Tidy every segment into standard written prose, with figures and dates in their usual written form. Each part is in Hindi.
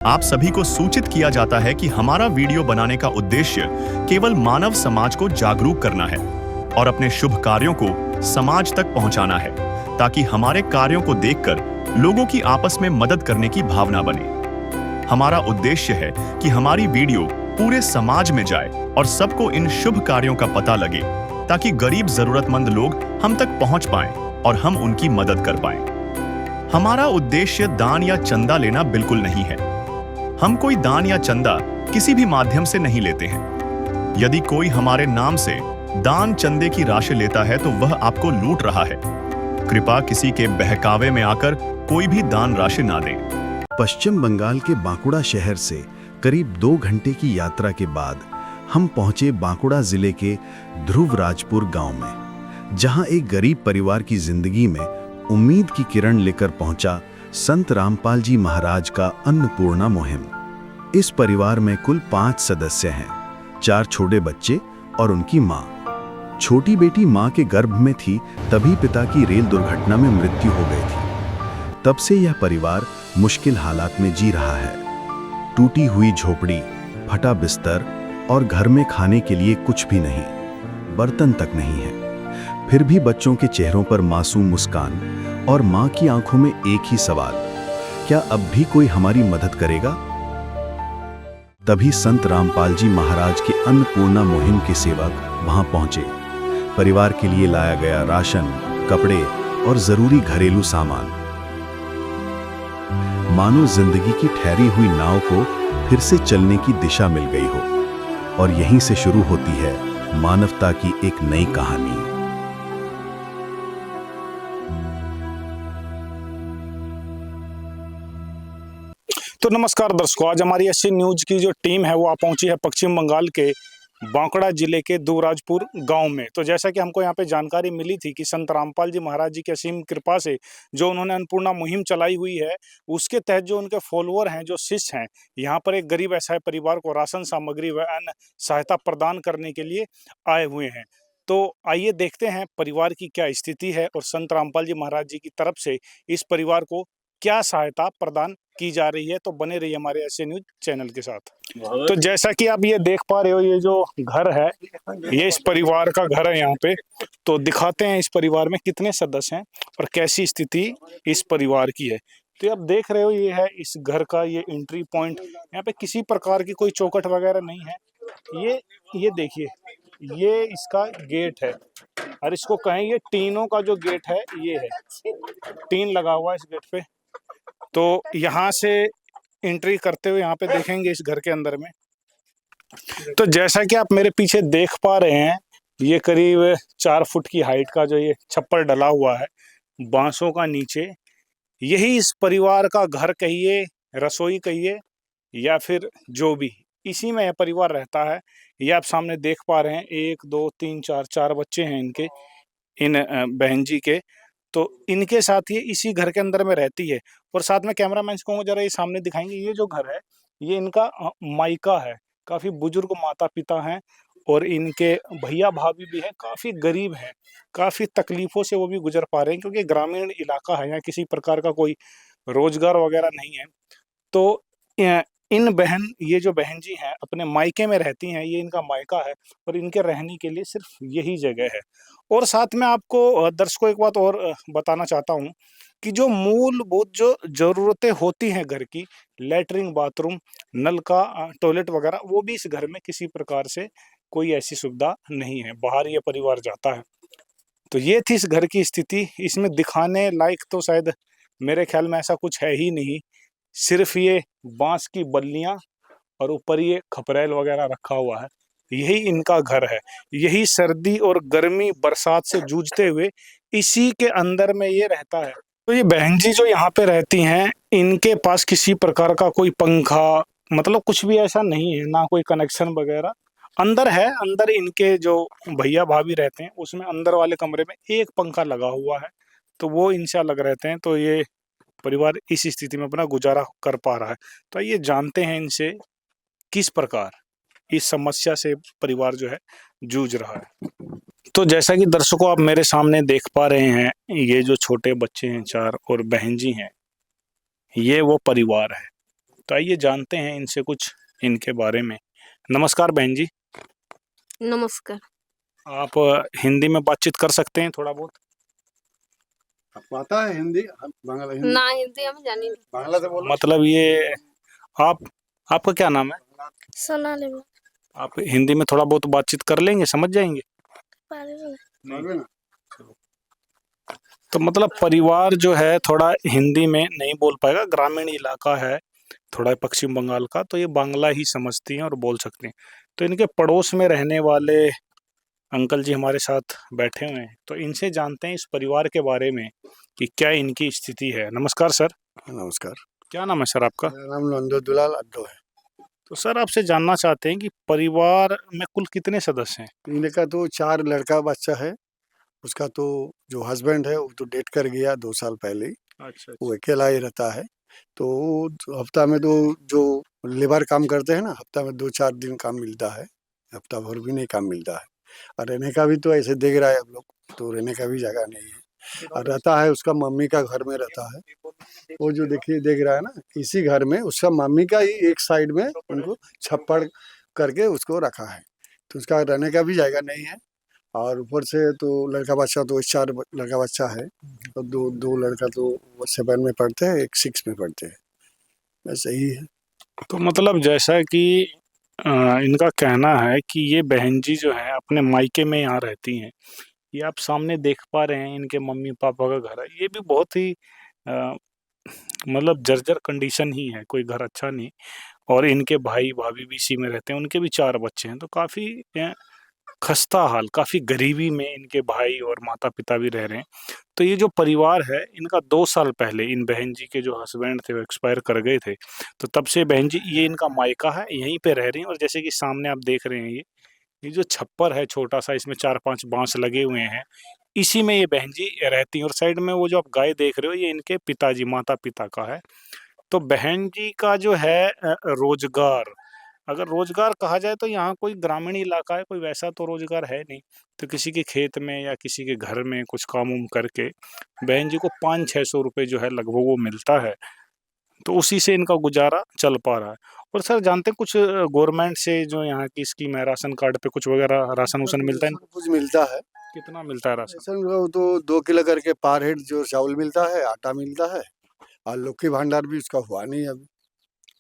आप सभी को सूचित किया जाता है कि हमारा वीडियो बनाने का उद्देश्य केवल मानव समाज को जागरूक करना है और अपने शुभ कार्यों को समाज तक पहुंचाना है, ताकि हमारे कार्यों को देखकर लोगों की आपस में मदद करने की भावना बने। हमारा उद्देश्य है कि हमारी वीडियो पूरे समाज में जाए और सबको इन शुभ कार्यों का पता लगे, ताकि गरीब जरूरतमंद लोग हम तक पहुंच पाएं और हम उनकी मदद कर पाएं। हमारा उद्देश्य दान या चंदा लेना बिल्कुल नहीं है। हम कोई दान या चंदा किसी भी माध्यम से नहीं लेते हैं। यदि कोई हमारे नाम से दान चंदे की राशि लेता है तो वह आपको लूट रहा है। कृपया किसी के बहकावे में आकर कोई भी दान राशि ना दें। पश्चिम बंगाल के बांकुड़ा शहर से करीब 2 घंटे की यात्रा के बाद हम पहुंचे बांकुड़ा जिले के ध्रुवराजपुर गांव में, जहां एक गरीब परिवार की जिंदगी में उम्मीद की किरण लेकर पहुंचा संत रामपाल जी महाराज का अन्नपूर्णा मुहिम। इस परिवार में कुल 5 सदस्य हैं, 4 छोटे बच्चे और उनकी माँ। छोटी बेटी माँ के गर्भ में थी तभी पिता की रेल दुर्घटना में मृत्यु हो गई थी। तब से यह परिवार मुश्किल हालात में जी रहा है। टूटी हुई झोपड़ी, फटा बिस्तर और घर में खाने के लिए कुछ भी नहीं, बर्तन तक नहीं है। फिर भी बच्चों के चेहरों पर मासूम मुस्कान और माँ की आंखों में एक ही सवाल, क्या अब भी कोई हमारी मदद करेगा? तभी संत रामपाल जी महाराज के अन्नपूर्णा मुहिम के सेवक वहां पहुंचे। परिवार के लिए लाया गया राशन, कपड़े और जरूरी घरेलू सामान। मानो जिंदगी की ठहरी हुई नाव को फिर से चलने की दिशा मिल गई हो, और यहीं से शुरू होती है मानवता की एक नई कहानी। तो नमस्कार दर्शकों, आज हमारी एससी न्यूज की जो टीम है वो आ पहुंची है पश्चिम बंगाल के बांकुड़ा जिले के ध्रुवराजपुर गांव में। तो जैसा कि हमको यहाँ पे जानकारी मिली थी कि संत रामपाल जी महाराज जी की असीम कृपा से जो उन्होंने अन्नपूर्णा मुहिम चलाई हुई है, उसके तहत जो उनके फॉलोअर हैं, जो शिष्य हैं, यहाँ पर एक गरीब असहाय परिवार को राशन सामग्री व अन्य सहायता प्रदान करने के लिए आए हुए हैं। तो आइए देखते हैं परिवार की क्या स्थिति है और संत रामपाल जी महाराज जी की तरफ से इस परिवार को क्या सहायता प्रदान की जा रही है। तो बने रहिए हमारे एससी न्यूज चैनल के साथ। तो जैसा कि आप ये देख पा रहे हो, ये जो घर है ये इस परिवार का घर है यहाँ पे। तो दिखाते हैं इस परिवार में कितने सदस्य हैं और कैसी स्थिति इस परिवार की है। तो ये आप देख रहे हो, ये है इस घर का ये एंट्री पॉइंट। यहाँ पे किसी प्रकार की कोई चौखट वगैरह नहीं है। ये देखिए, ये इसका गेट है और इसको कहें ये टीनों का जो गेट है, ये है टीन लगा हुआ है इस गेट पे। तो यहाँ से एंट्री करते हुए यहाँ पे देखेंगे इस घर के अंदर में। तो जैसा कि आप मेरे पीछे देख पा रहे हैं, ये करीब 4 फुट की हाइट का जो ये छप्पर डला हुआ है बांसों का नीचे, यही इस परिवार का घर कहिए, रसोई कहिए या फिर जो भी, इसी में यह परिवार रहता है। ये आप सामने देख पा रहे हैं, 1 2 3 4 बच्चे हैं इनके, इन बहन जी के। तो इनके साथ ये इसी घर के अंदर में रहती है। और साथ में कैमरामैन को जरा ये सामने दिखाएंगे, ये जो घर है ये इनका मायका है। काफी बुजुर्ग माता पिता हैं और इनके भैया भाभी भी हैं, काफी गरीब हैं, काफी तकलीफों से वो भी गुजर पा रहे हैं, क्योंकि ग्रामीण इलाका है, यहाँ किसी प्रकार का कोई रोजगार वगैरह नहीं है। तो ये जो बहन जी हैं अपने मायके में रहती हैं, ये इनका मायका है और इनके रहने के लिए सिर्फ यही जगह है। और साथ में आपको दर्शकों एक बात और बताना चाहता हूँ कि जो मूलभूत जो जरूरतें होती हैं घर की, लैटरिन, बाथरूम, नल का, टॉयलेट वगैरह, वो भी इस घर में किसी प्रकार से कोई ऐसी सुविधा नहीं है। बाहर ये परिवार जाता है। तो ये थी इस घर की स्थिति। इसमें दिखाने लायक तो शायद मेरे ख्याल में ऐसा कुछ है ही नहीं, सिर्फ ये बांस की बल्लियां और ऊपर ये खपरेल वगैरह रखा हुआ है। यही इनका घर है। यही सर्दी और गर्मी बरसात से जूझते हुए इसी के अंदर में ये रहता है। तो ये बहन जी जो यहाँ पे रहती हैं, इनके पास किसी प्रकार का कोई पंखा, मतलब कुछ भी ऐसा नहीं है, ना कोई कनेक्शन वगैरह। अंदर है, अंदर इनके जो भैया भाभी रहते हैं उसमें अंदर वाले कमरे में एक पंखा लगा हुआ है, तो वो इनसे अलग रहते हैं। तो ये परिवार इस स्थिति में अपना गुजारा कर पा रहा है। तो ये जानते हैं इनसे किस प्रकार इस समस्या से परिवार जो है जूझ रहा है। तो जैसा कि दर्शकों आप मेरे सामने देख पा रहे हैं, ये जो छोटे बच्चे हैं 4 और बहन जी हैं, ये वो परिवार है। तो आइए जानते हैं इनसे कुछ इनके बारे में। नमस्कार बहन जी, नमस्कार। आप हिंदी में बातचीत कर सकते हैं थोड़ा बहुत? आपको आता है हिंदी? बांग्ला हिंदी ना हिंदी हम जानी नहीं। बांग्ला से बोलो। मतलब ये आप आपका क्या नाम है? सोनाली में आप हिंदी में थोड़ा बहुत बातचीत कर लेंगे, समझ जाएंगे? समझे ना? तो मतलब परिवार जो है थोड़ा हिंदी में नहीं बोल पाएगा, ग्रामीण इलाका है थोड़ा पश्चिम बंगाल का, तो ये बांग्ला ही समझती हैं और बोल सकते हैं। तो इनके पड़ोस में रहने वाले अंकल जी हमारे साथ बैठे हुए हैं, तो इनसे जानते हैं इस परिवार के बारे में कि क्या इनकी स्थिति है। नमस्कार सर। नमस्कार, क्या नाम है सर आपका? मेरा नाम नंदो दुलाल अड्डो है। तो सर आपसे जानना चाहते हैं कि परिवार में कुल कितने सदस्य हैं? इनका तो 4 लड़का बच्चा है। उसका तो जो हस्बैंड है वो तो डेट कर गया 2 साल पहले ही। अच्छा वो अकेला ही रहता है। तो हफ्ता में तो जो लेबर काम करते हैं ना, हफ्ता में 2-4 दिन काम मिलता है, हफ्ता भर भी नहीं काम मिलता है। और रहने का भी तो ऐसे देख रहा है आप लोग, तो रहने का भी जगह नहीं है। और रहता है उसका मम्मी का घर में रहता है। वो जो देखिए देख रहा है ना, इसी घर में उसका मम्मी का ही एक साइड में उनको छप्पड़ करके उसको रखा है। तो उसका रहने का भी जगह नहीं है। और ऊपर से तो लड़का बच्चा तो 4 लड़का बच्चा है। और दो लड़का तो 7 में पढ़ते हैं, एक 6 में पढ़ते हैं। बस यही है। तो मतलब जैसा कि इनका कहना है कि ये बहन जी जो है अपने मायके में यहाँ रहती हैं। ये आप सामने देख पा रहे हैं इनके मम्मी पापा का घर है। ये भी बहुत ही अ, मतलब जर्जर कंडीशन ही है, कोई घर अच्छा नहीं। और इनके भाई भाभी भी इसी में रहते हैं, उनके भी 4 बच्चे हैं। तो काफ़ी खस्ता हाल, काफ़ी गरीबी में इनके भाई और माता पिता भी रह रहे हैं। तो ये जो परिवार है इनका 2 साल पहले इन बहन जी के जो हस्बैंड थे वो एक्सपायर कर गए थे। तो तब से बहन जी ये इनका मायका है, यहीं पे रह रही हैं। और जैसे कि सामने आप देख रहे हैं ये जो छप्पर है छोटा सा, इसमें 4-5 बांस लगे हुए हैं, इसी में ये बहन जी रहती हैं। और साइड में वो जो आप गाय देख रहे हो ये इनके पिताजी माता पिता का है। तो बहन जी का जो है रोजगार, अगर रोजगार कहा जाए तो यहाँ कोई ग्रामीण इलाका है, कोई वैसा तो रोजगार है नहीं। तो किसी के खेत में या किसी के घर में कुछ काम उम करके बहन जी को 500-600 रुपये जो है लगभग वो मिलता है। तो उसी से इनका गुजारा चल पा रहा है। और सर जानते हैं कुछ गवर्नमेंट से जो यहाँ की स्कीम है, राशन कार्ड पे कुछ वगैरह राशन उसन मिलता है? सब कुछ मिलता है। कितना मिलता है राशन? राशन वो तो 2 किलो करके पर हेड जो चावल मिलता है, आटा मिलता है। और लक्की भंडार भी उसका हुआ नहीं अभी।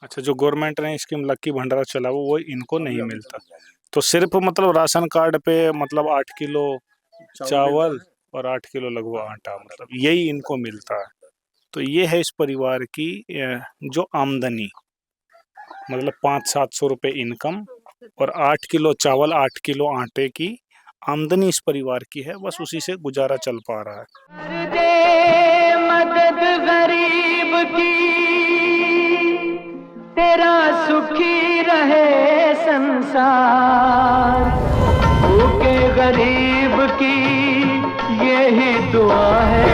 अच्छा, जो गवर्नमेंट ने स्कीम लक्की भंडारा चला वो इनको नहीं मिलता। तो सिर्फ मतलब राशन कार्ड पे मतलब 8 किलो चावल और 8 किलो लगभग आटा, मतलब यही इनको मिलता है। तो ये है इस परिवार की जो आमदनी, मतलब 500-700 रुपये इनकम और 8 किलो चावल 8 किलो आटे की आमदनी इस परिवार की है। बस उसी से गुजारा चल पा रहा है। दे मदद गरीब की, तेरा सुखी रहे संसार। भूखे गरीब की यही दुआ है।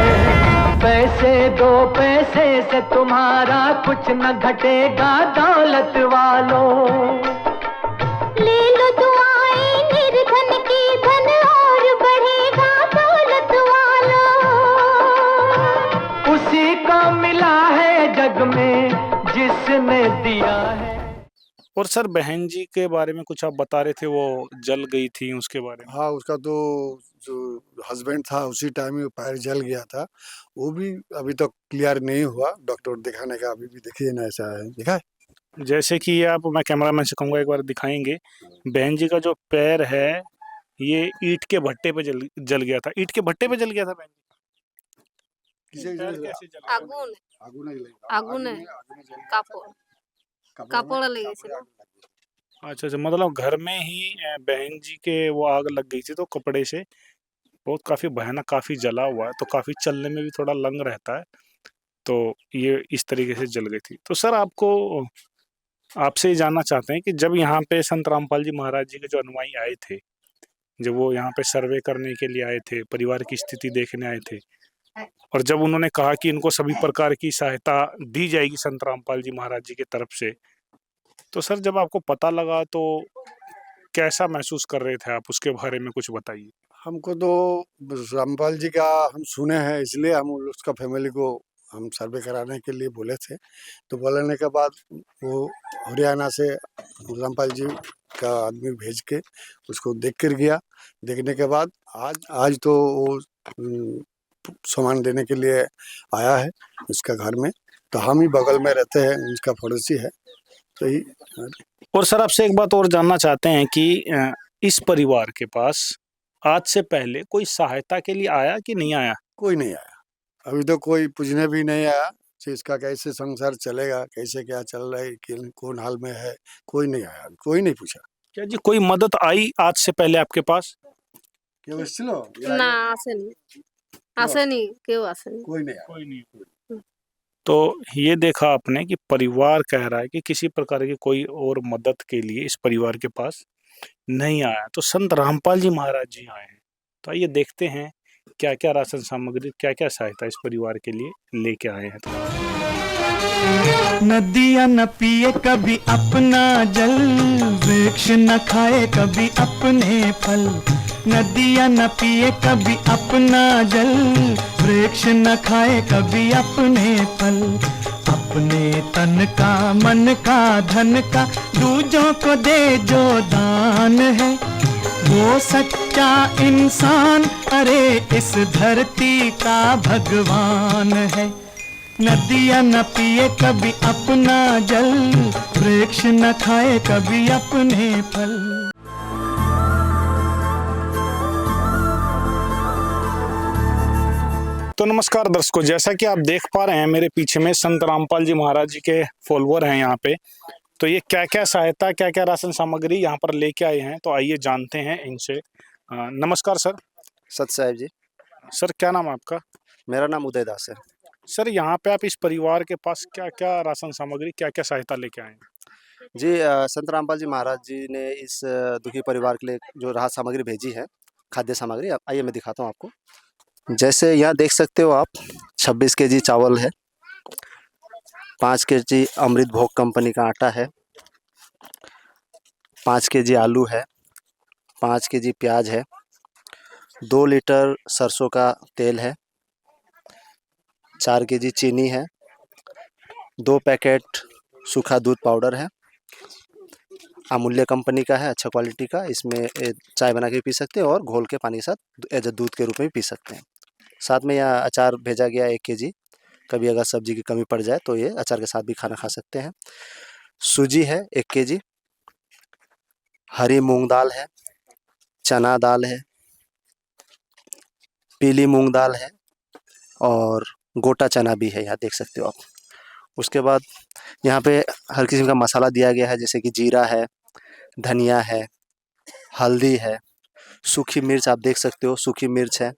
पैसे दो पैसे से तुम्हारा कुछ न घटेगा दौलत वालों। ले लो दुआएं निर्धन की, धन और बढ़ेगा दौलत वालों। उसी को मिला है जग में जिसने दिया है। और सर बहन जी के बारे में कुछ आप बता रहे थे, वो जल गई थी, उसके बारे में? हाँ, उसका तो जो हस्बैंड था उसी टाइम में पैर जल गया था। वो भी अभी तक क्लियर नहीं हुआ। डॉक्टर दिखाने का अभी भी देखिए ना, ऐसा है, दिखा है? जैसे कि आप, मैं कैमरामैन से कहूँगा एक बार दिखाएंगे। बहन जी का जो पैर है ये ईंट के भट्टे पे जल जल गया था। ईंट के भट्टे पे जल गया था बहन जी? किसे पैर जल गया? कैसे जल गया? आगुन आगू नहीं लगेगा। आगुन है आगू में जल गया। कापड़ कापड़ लगी थी ना। अच्छा अच्छा, मतलब घर में ही बहन जी के वो आग लग गई थी, तो कपड़े से बहुत काफ़ी भयानक, काफ़ी जला हुआ है, तो काफ़ी चलने में भी थोड़ा लंग रहता है। तो ये इस तरीके से जल गई थी। तो सर आपको, आपसे ये जानना चाहते हैं कि जब यहाँ पे संत रामपाल जी महाराज जी के जो अनुयायी आए थे, जब वो यहाँ पे सर्वे करने के लिए आए थे, परिवार की स्थिति देखने आए थे, और जब उन्होंने कहा कि इनको सभी प्रकार की सहायता दी जाएगी संत रामपाल जी महाराज जी की तरफ से, तो सर जब आपको पता लगा तो कैसा महसूस कर रहे थे आप? उसके बारे में कुछ बताइए। हमको तो रामपाल जी का हम सुने हैं, इसलिए हम उसका फैमिली को हम सर्वे कराने के लिए बोले थे, तो बोलने के बाद वो हरियाणा से रामपाल जी का आदमी भेज के उसको देख कर गया। देखने के बाद आज तो वो सामान देने के लिए आया है उसका घर में, तो हम ही बगल में रहते हैं, उसका पड़ोसी है। तो ही और सर आपसे एक बात और जानना चाहते हैं कि इस परिवार के पास आज से पहले कोई सहायता के लिए आया कि नहीं आया? कोई नहीं आया, अभी तो कोई पूछने भी नहीं आया कि इसका कैसे संसार चलेगा, कैसे क्या चल रहा है, कौन हाल में है, कोई नहीं आया, कोई नहीं पूछा। क्या जी कोई मदद आई आज से पहले आपके पास? কেউ এসেছিল না আসেনি আসেনি কেউ আসেনি कोई नहीं आया। कोई नहीं। तो ये देखा आपने कि परिवार कह रहा है कि किसी प्रकार की कोई और मदद के लिए इस परिवार के पास नहीं आया, तो संत रामपाल जी महाराज जी आए हैं। तो आइए देखते हैं क्या क्या राशन सामग्री, क्या क्या सहायता इस परिवार के लिए लेके आए हैं। नदियाँ न पिए कभी अपना जल, वृक्ष न खाए कभी अपने फल। नदियाँ न पिए कभी अपना जल, वृक्ष न खाए कभी अपने फल। अपने तन का मन का धन का दूजों को दे जो दान है, वो सच्चा इंसान अरे इस धरती का भगवान है। नदियाँ न पिए कभी अपना जल, वृक्ष न खाए कभी अपने फल। तो नमस्कार दर्शकों, जैसा कि आप देख पा रहे हैं मेरे पीछे में संत रामपाल जी महाराज जी के फॉलोअर हैं यहाँ पे। तो ये क्या क्या सहायता, क्या क्या राशन सामग्री यहाँ पर लेके आए हैं, तो आइए जानते हैं इनसे। नमस्कार सर। सत साहेब जी। सर क्या नाम है आपका? मेरा नाम उदय दास है। सर यहाँ पे आप इस परिवार के पास क्या क्या राशन सामग्री, क्या क्या सहायता लेके आए हैं? जी संत रामपाल जी महाराज जी ने इस दुखी परिवार के लिए जो राहत सामग्री भेजी है, खाद्य सामग्री, आइए मैं दिखाता हूँ आपको। जैसे यहाँ देख सकते हो आप, 26 केजी चावल है, 5 केजी अमृत भोग कंपनी का आटा है, 5 केजी आलू है, 5 केजी प्याज है, 2 लीटर सरसों का तेल है, 4 केजी चीनी है, 2 पैकेट सूखा दूध पाउडर है, अमूल्य कंपनी का है, अच्छा क्वालिटी का। इसमें चाय बना के पी सकते हैं और घोल के पानी के साथ एज अ दूध के रूप में भी पी सकते हैं। साथ में यहाँ अचार भेजा गया 1 केजी, कभी अगर सब्जी की कमी पड़ जाए तो ये अचार के साथ भी खाना खा सकते हैं। सूजी है 1 केजी, हरी मूंग दाल है, चना दाल है, पीली मूंग दाल है और गोटा चना भी है, यहाँ देख सकते हो आप। उसके बाद यहाँ पे हर किस्म का मसाला दिया गया है, जैसे कि जीरा है, धनिया है, हल्दी है, सूखी मिर्च आप देख सकते हो, सूखी मिर्च है,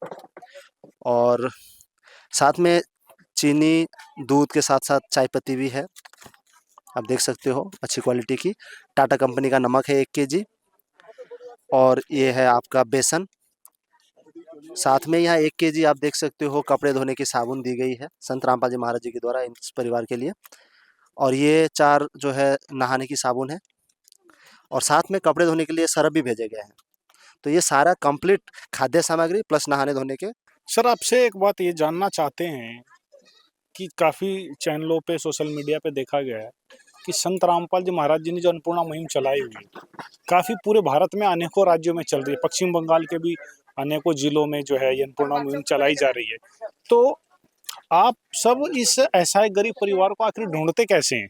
और साथ में चीनी दूध के साथ साथ चाय पत्ती भी है, आप देख सकते हो, अच्छी क्वालिटी की। टाटा कंपनी का नमक है 1 केजी, और ये है आपका बेसन। साथ में यहाँ 1 केजी आप देख सकते हो कपड़े धोने की साबुन दी गई है संत रामपाल जी महाराज जी के द्वारा इस परिवार के लिए। और ये 4 जो है नहाने की साबुन है, और साथ में कपड़े धोने के लिए सरफ भी भेजे गए हैं। तो ये सारा कंप्लीट खाद्य सामग्री प्लस नहाने धोने के। सर आपसे एक बात ये जानना चाहते हैं कि काफ़ी चैनलों पे, सोशल मीडिया पे देखा गया है कि संत रामपाल जी महाराज जी ने जो अन्नपूर्णा मुहिम चलाई हुई है, काफ़ी पूरे भारत में अनेकों राज्यों में चल रही है, पश्चिम बंगाल के भी अनेकों जिलों में जो है ये अन्नपूर्णा मुहिम चलाई जा रही है। तो आप सब इस ऐसा एक गरीब परिवार को आखिर ढूंढते कैसे हैं?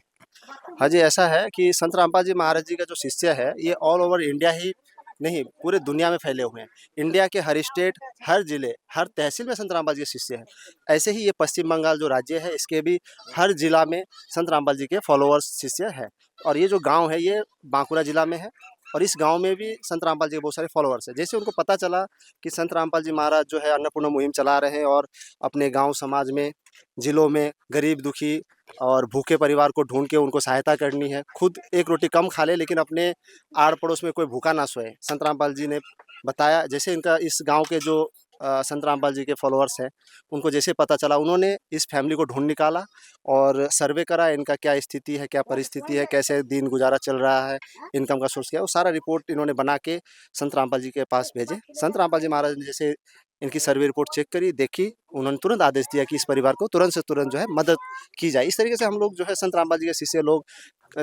हाँ जी, ऐसा है कि संत रामपाल जी महाराज जी का जो शिष्य है ये ऑल ओवर इंडिया ही नहीं, पूरे दुनिया में फैले हुए हैं। इंडिया के हर स्टेट, हर जिले, हर तहसील में संत रामपाल जी के शिष्य हैं। ऐसे ही ये पश्चिम बंगाल जो राज्य है, इसके भी हर जिला में संत रामपाल जी के फॉलोअर्स शिष्य हैं। और ये जो गांव है ये बांकुड़ा जिला में है, और इस गांव में भी संत रामपाल जी के बहुत सारे फॉलोअर्स हैं। जैसे उनको पता चला कि संत रामपाल जी महाराज जो है अन्नपूर्णा मुहिम चला रहे हैं और अपने गाँव समाज में, जिलों में गरीब दुखी और भूखे परिवार को ढूंढ के उनको सहायता करनी है, खुद एक रोटी कम खा ले लेकिन अपने आड़ पड़ोस में कोई भूखा ना सोए। संत रामपाल जी ने बताया, जैसे इनका इस गांव के जो संत रामपाल जी के फॉलोअर्स हैं, उनको जैसे पता चला, उन्होंने इस फैमिली को ढूंढ निकाला और सर्वे करा, इनका क्या स्थिति है, क्या परिस्थिति है, कैसे दिन गुजारा चल रहा है, इनकम का सोर्स क्या है, वो सारा रिपोर्ट इन्होंने बना के संत रामपाल जी के पास भेजे। संत रामपाल जी महाराज ने जैसे इनकी सर्वे रिपोर्ट चेक करी, देखी, उन्होंने तुरंत आदेश दिया कि इस परिवार को तुरंत से तुरंत जो है मदद की जाए। इस तरीके से हम लोग जो है संत रामपाल जी के शिष्य लोग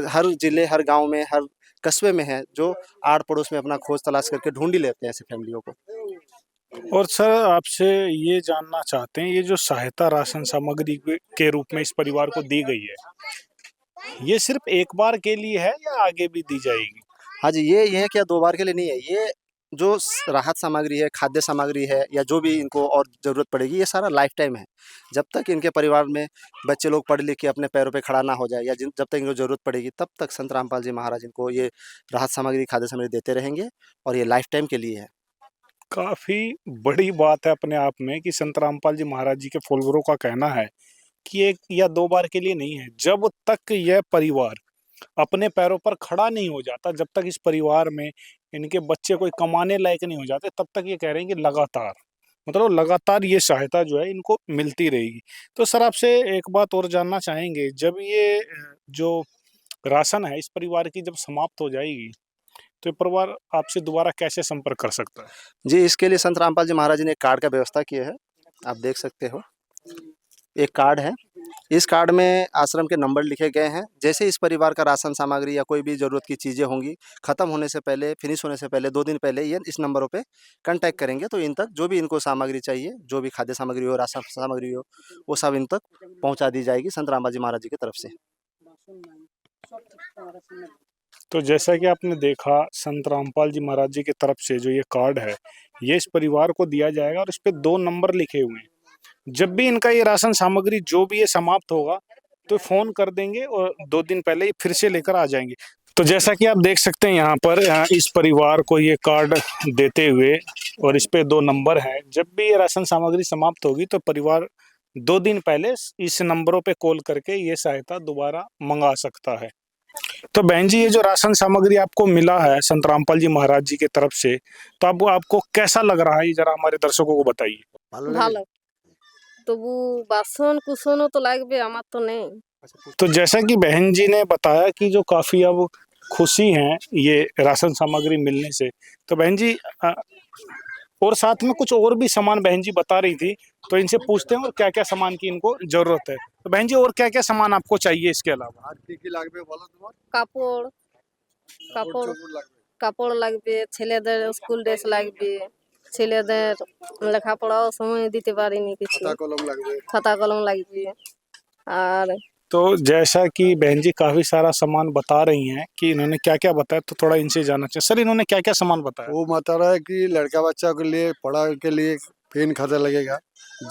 हर जिले, हर गाँव में, हर कस्बे में हैं, जो आड़ पड़ोस में अपना खोज तलाश करके ढूंढ ही लेते हैं ऐसी फैमिलियों को। और सर आपसे ये जानना चाहते हैं, ये जो सहायता राशन सामग्री के रूप में इस परिवार को दी गई है, ये सिर्फ एक बार के लिए है या आगे भी दी जाएगी? हाँ जी, ये क्या 2 बार के लिए नहीं है, ये जो राहत सामग्री है, खाद्य सामग्री है, या जो भी इनको और ज़रूरत पड़ेगी, ये सारा लाइफ टाइम है। जब तक इनके परिवार में बच्चे लोग पढ़ लिख के अपने पैरों पे खड़ा ना हो जाए, या जब तक इनको ज़रूरत पड़ेगी, तब तक संत रामपाल जी महाराज इनको ये राहत सामग्री, खाद्य सामग्री देते रहेंगे, और ये लाइफ टाइम के लिए है। काफी बड़ी बात है अपने आप में कि संत रामपाल जी महाराज जी के फॉलोअरों का कहना है कि एक या 2 बार के लिए नहीं है। जब तक यह परिवार अपने पैरों पर खड़ा नहीं हो जाता, जब तक इस परिवार में इनके बच्चे कोई कमाने लायक नहीं हो जाते, तब तक ये कह रहे हैं कि लगातार, मतलब लगातार ये सहायता जो है इनको मिलती रहेगी। तो सर आपसे एक बात और जानना चाहेंगे, जब ये जो राशन है इस परिवार की जब समाप्त हो जाएगी, तो ये परिवार आपसे दोबारा कैसे संपर्क कर सकता है? जी, इसके लिए संत रामपाल जी महाराज जी ने एक कार्ड का व्यवस्था किया है, आप देख सकते हो। एक कार्ड है, इस कार्ड में आश्रम के नंबर लिखे गए हैं। जैसे इस परिवार का राशन सामग्री या कोई भी ज़रूरत की चीज़ें होंगी, ख़त्म होने से पहले, फिनिश होने से पहले 2 दिन पहले ये इस नंबरों पे कॉन्टैक्ट करेंगे, तो इन तक जो भी इनको सामग्री चाहिए, जो भी खाद्य सामग्री हो, राशन सामग्री हो, वो सब इन तक पहुँचा दी जाएगी संत रामपाल जी महाराज जी की तरफ से। तो जैसा कि आपने देखा, संत रामपाल जी महाराज जी की तरफ से जो ये कार्ड है, ये इस परिवार को दिया जाएगा और इस पे 2 नंबर लिखे हुए हैं। जब भी इनका ये राशन सामग्री जो भी ये समाप्त होगा, तो फ़ोन कर देंगे और 2 दिन पहले ये फिर से लेकर आ जाएँगे। तो जैसा कि आप देख सकते हैं यहाँ पर इस परिवार को ये कार्ड देते हुए, और इस पे 2 नंबर हैं। जब भी ये राशन सामग्री समाप्त होगी, तो परिवार 2 दिन पहले इस नंबरों पे कॉल करके ये सहायता दोबारा मंगा सकता है। तो बहन जी, ये जो राशन सामग्री आपको मिला है संत रामपाल जी महाराज जी की तरफ से, तो अब वो आपको कैसा लग रहा है, ये जरा हमारे दर्शकों को बताइए। ভালো তবু বাসন কুসনও তো লাগবে আমার তো নেই तो जैसा कि बहन जी ने बताया कि जो काफी अब खुशी हैं ये राशन सामग्री मिलने से, तो बहन जी और साथ में कुछ और भी सामान बहन जी बता रही थी, तो इनसे पूछते हैं और क्या क्या सामान की इनको जरूरत है। तो बहन जी, और क्या क्या सामान आपको चाहिए इसके अलावा? কাপড় কাপড় কাপড় লাগবে ছেলেদের স্কুল ড্রেস লাগবে ছেলেদের লেখাপড়াও সময় দিতে পারিনি কিছু খাতা কলম লাগবে আর तो जैसा कि बहन जी काफी सारा सामान बता रही हैं कि इन्होंने क्या क्या बताया, तो थोड़ा इनसे जानना चाहिए। सर, इन्होंने क्या क्या सामान बताया? वो बता रहा है कि लड़का बच्चा के लिए पढ़ाई के लिए पेन खाता लगेगा,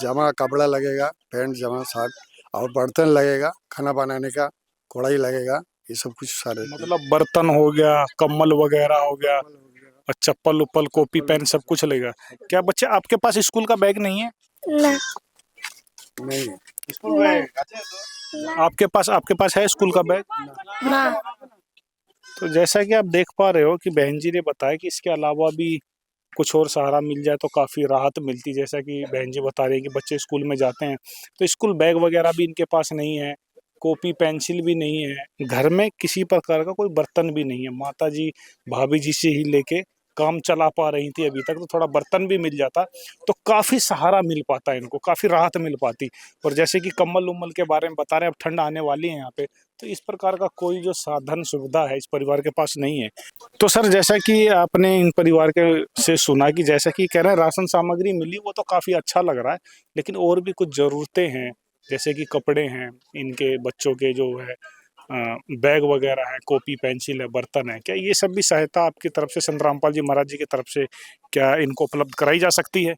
जमा कपड़ा लगेगा, पैंट जमा शर्ट, और बर्तन लगेगा, खाना बनाने का कढ़ाई लगेगा, ये सब कुछ सारे मतलब बर्तन हो गया, कम्बल वगैरह हो गया, और चप्पल उप्पल, कॉपी पेन सब कुछ लेगा। क्या बच्चे आपके पास स्कूल का बैग नहीं है? नहीं स्कूल बैग आपके पास है स्कूल का बैग? तो जैसा कि आप देख पा रहे हो कि बहन जी ने बताया कि इसके अलावा भी कुछ और सहारा मिल जाए तो काफ़ी राहत मिलती। जैसा कि बहन जी बता रही है कि बच्चे स्कूल में जाते हैं, तो स्कूल बैग वगैरह भी इनके पास नहीं है, कॉपी पेंसिल भी नहीं है, घर में किसी प्रकार का कोई बर्तन भी नहीं है। माता जी भाभी जी से ही लेके काम चला पा रही थी अभी तक, तो थोड़ा बर्तन भी मिल जाता तो काफ़ी सहारा मिल पाता है इनको, काफ़ी राहत मिल पाती। और जैसे कि कम्बल उम्बल के बारे में बता रहे हैं, अब ठंड आने वाली है यहाँ पे, तो इस प्रकार का कोई जो साधन सुविधा है इस परिवार के पास नहीं है। तो सर, जैसा कि आपने इन परिवार के से सुना कि जैसा कि कह रहे हैं राशन सामग्री मिली, वो तो काफ़ी अच्छा लग रहा है, लेकिन और भी कुछ ज़रूरतें हैं, जैसे कि कपड़े हैं, इनके बच्चों के जो है बैग वगैरह है, कॉपी पेंसिल है, बर्तन है। क्या ये सब भी सहायता आपकी तरफ से, संत रामपाल जी महाराज जी की तरफ से, क्या इनको उपलब्ध कराई जा सकती है?